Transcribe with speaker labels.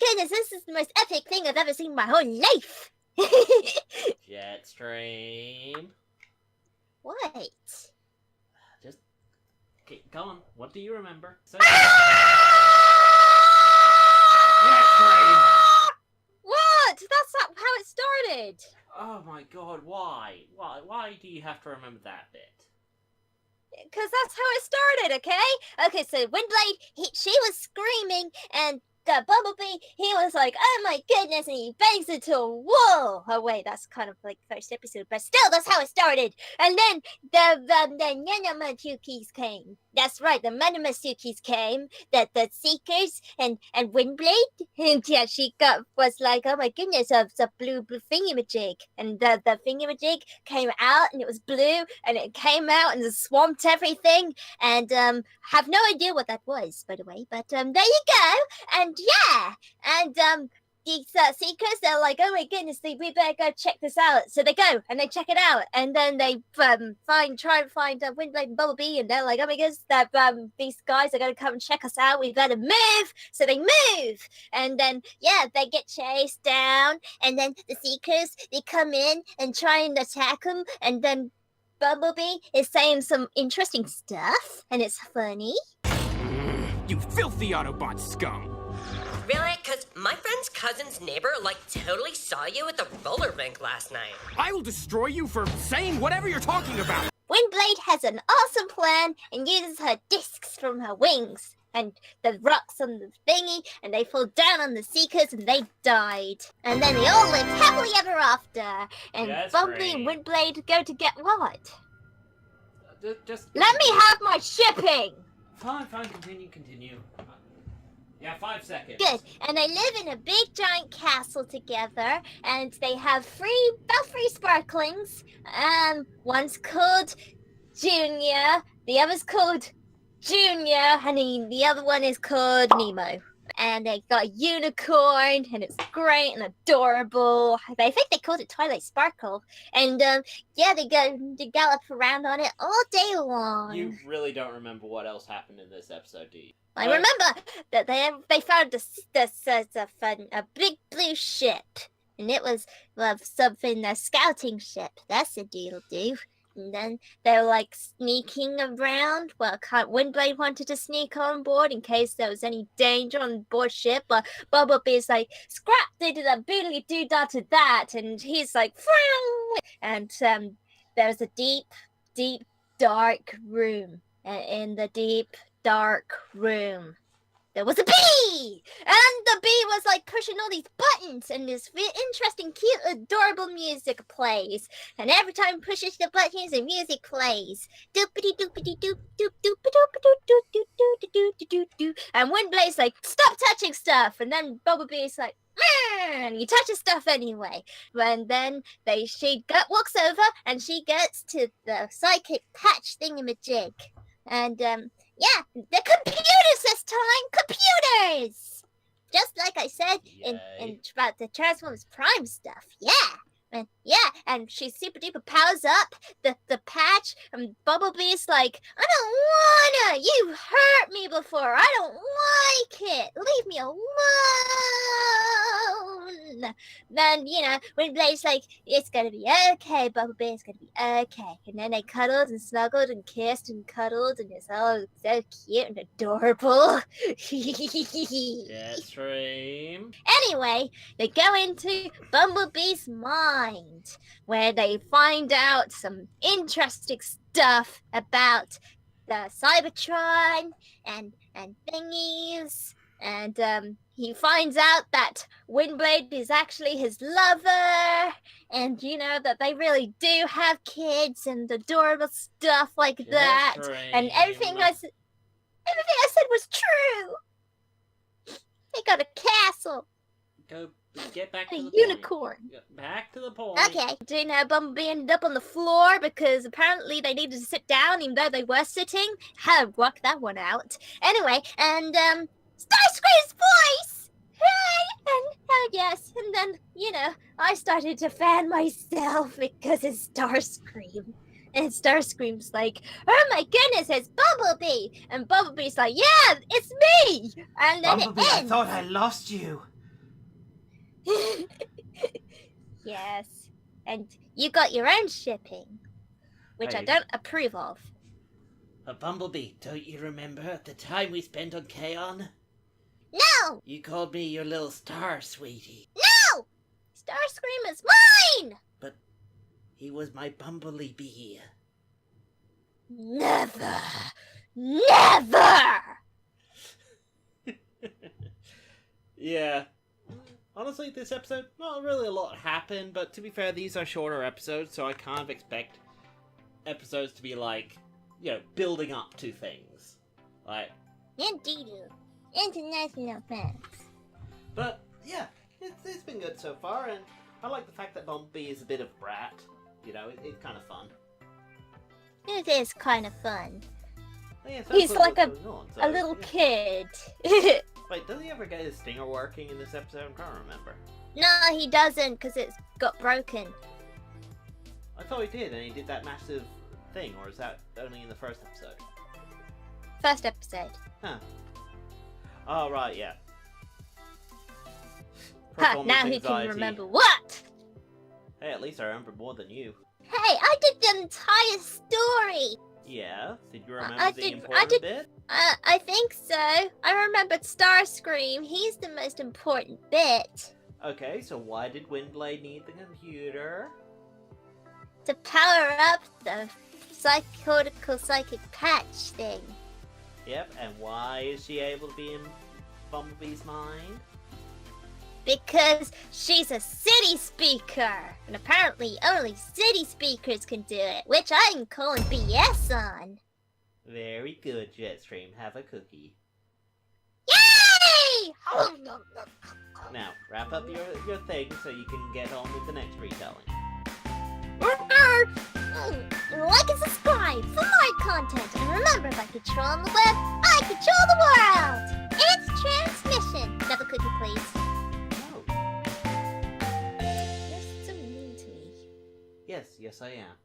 Speaker 1: goodness, this is the most epic thing I've ever seen in my whole life.
Speaker 2: Jetstream.
Speaker 1: What?
Speaker 2: Just go on. What do you remember? So Jetstream.
Speaker 1: What? That's not how it started.
Speaker 2: Oh my god, why? Why do you have to remember that bit?
Speaker 1: Because that's how it started, okay? Okay, so Windblade, she was screaming, and the Bumblebee, he was like, oh my goodness, and he bangs into a wall. Oh wait, that's kind of like first episode, but still, that's how it started. And then the Nanamatsuki's came. That's right, the Manamatsuki's came. The Seekers and Windblade, and yeah, was like, oh my goodness, of the blue thingamajig, and the thingamajig came out, and it was blue, and it came out and swamped everything, and have no idea what that was, by the way, but there you go. And yeah, and these Seekers, they're like, oh my goodness, we better go check this out. So they go and they check it out, and then they try and find Windblade and Bumblebee, and they're like, oh my goodness, that these guys are gonna come and check us out. We better move. So they move, and then yeah, they get chased down, and then the Seekers, they come in and try and attack them, and then Bumblebee is saying some interesting stuff, and it's funny.
Speaker 3: You filthy Autobot scum!
Speaker 4: Really? Because my friend's cousin's neighbor, totally saw you at the roller rink last night.
Speaker 3: I will destroy you for saying whatever you're talking about!
Speaker 1: Windblade has an awesome plan and uses her discs from her wings and the rocks on the thingy, and they fall down on the Seekers and they died. And then they all lived happily ever after. And Bumblebee and Windblade go to get what?
Speaker 2: Just
Speaker 1: let me have my shipping!
Speaker 2: Fine, continue. Yeah, 5 seconds.
Speaker 1: Good. And they live in a big giant castle together, and they have about three sparklings. One's called Junior, the other's called Junior, and the other one is called Nemo. And they got a unicorn, and it's great and adorable. I think they called it Twilight Sparkle. And yeah, they gallop around on it all day long.
Speaker 2: You really don't remember what else happened in this episode, do you?
Speaker 1: I remember that they found a big blue ship, and it was something, a scouting ship. That's a deal-do. And then they were sneaking around. Well, Windblade wanted to sneak on board in case there was any danger on board ship. But Bumblebee's like, scrap did a boodly doo dah to that, and he's like, Phew! And there's a deep, dark room. In the deep, dark room, there was a bee! And the bee was pushing all these buttons, and this interesting, cute, adorable music plays. And every time it pushes the buttons, the music plays. Doopity doopity doop doop doop doop doop doop doop doop doop doop. And Windblade's like, stop touching stuff! And then Bumblebee's like, and he touches stuff anyway. And then she walks over, and she gets to the psychic patch thingamajig. And yeah, the computers this time! Computers! Just like I said in about the Transformers Prime stuff, yeah. And yeah, and she super duper powers up the patch, and Bumblebee's like, I don't wanna! You hurt me before! I don't like it! Leave me alone! Then, Windblade's like, it's gonna be okay, Bumblebee, it's gonna be okay. And then they cuddled and snuggled and kissed and cuddled, and it's all so cute and adorable.
Speaker 2: Jetstream.
Speaker 1: Anyway, they go into Bumblebee's mind, where they find out some interesting stuff about the Cybertron and thingies. And he finds out that Windblade is actually his lover, and that they really do have kids and adorable stuff like that. And everything I said was true. They got a castle.
Speaker 2: Go get back to
Speaker 1: a
Speaker 2: the
Speaker 1: unicorn.
Speaker 2: Point. Back to the point.
Speaker 1: Okay. Bumblebee ended up on the floor because apparently they needed to sit down, even though they were sitting. How work that one out? Anyway, and Starscream's voice! Hey! And yes, and then, I started to fan myself because it's Starscream. And Starscream's like, oh my goodness, it's Bumblebee! And Bumblebee's like, yeah, it's me! And then
Speaker 5: Bumblebee,
Speaker 1: it ends.
Speaker 5: I thought I lost you.
Speaker 1: Yes. And you got your own shipping, which I
Speaker 2: Right.
Speaker 1: don't approve of.
Speaker 2: But Bumblebee, don't you remember the time we spent on Kaon?
Speaker 1: No!
Speaker 2: You called me your little star, sweetie.
Speaker 1: No! Starscream is mine!
Speaker 2: But he was my Bumblebee.
Speaker 1: Never! Never!
Speaker 2: Yeah. Honestly, this episode, not really a lot happened, but to be fair, these are shorter episodes, so I kind of expect episodes to be like, you know, building up to things. Like,
Speaker 1: Indeed. International fans.
Speaker 2: but, yeah, it's been good so far, and I like the fact that Bumblebee is a bit of a brat. You know, it's kind of fun.
Speaker 1: It is kind of fun.
Speaker 2: Yeah, so
Speaker 1: He's
Speaker 2: that's
Speaker 1: like
Speaker 2: what's going on,
Speaker 1: a
Speaker 2: so,
Speaker 1: little
Speaker 2: yeah.
Speaker 1: kid.
Speaker 2: Wait, does he ever get his stinger working in this episode? I can't remember.
Speaker 1: No, he doesn't, because it's got broken.
Speaker 2: I thought he did, and he did that massive thing, or is that only in the first episode?
Speaker 1: First episode.
Speaker 2: Huh. Oh, right, yeah.
Speaker 1: Ha, now
Speaker 2: Performance
Speaker 1: he can
Speaker 2: anxiety.
Speaker 1: remember what?
Speaker 2: Hey, at least I remember more than you.
Speaker 1: Hey, I did the entire story.
Speaker 2: Yeah? Did you remember
Speaker 1: I
Speaker 2: the
Speaker 1: did-
Speaker 2: important bit?
Speaker 1: I think so. I remembered Starscream. He's the most important bit.
Speaker 2: Okay, so why did Windblade need the computer?
Speaker 1: To power up the psychic patch thing.
Speaker 2: Yep, and why is she able to be in Bumblebee's mind?
Speaker 1: Because she's a city speaker. And apparently only city speakers can do it. Which I'm calling BS on.
Speaker 2: Very good, Jetstream. Have a cookie.
Speaker 1: Yay!
Speaker 2: Now, wrap up your thing so you can get on with the next retelling.
Speaker 1: Like and subscribe for more content. And remember, if I control the web, I control the world. It's transmission. Another cookie, please.
Speaker 2: Oh,
Speaker 1: You're so mean to me.
Speaker 2: yes, I am.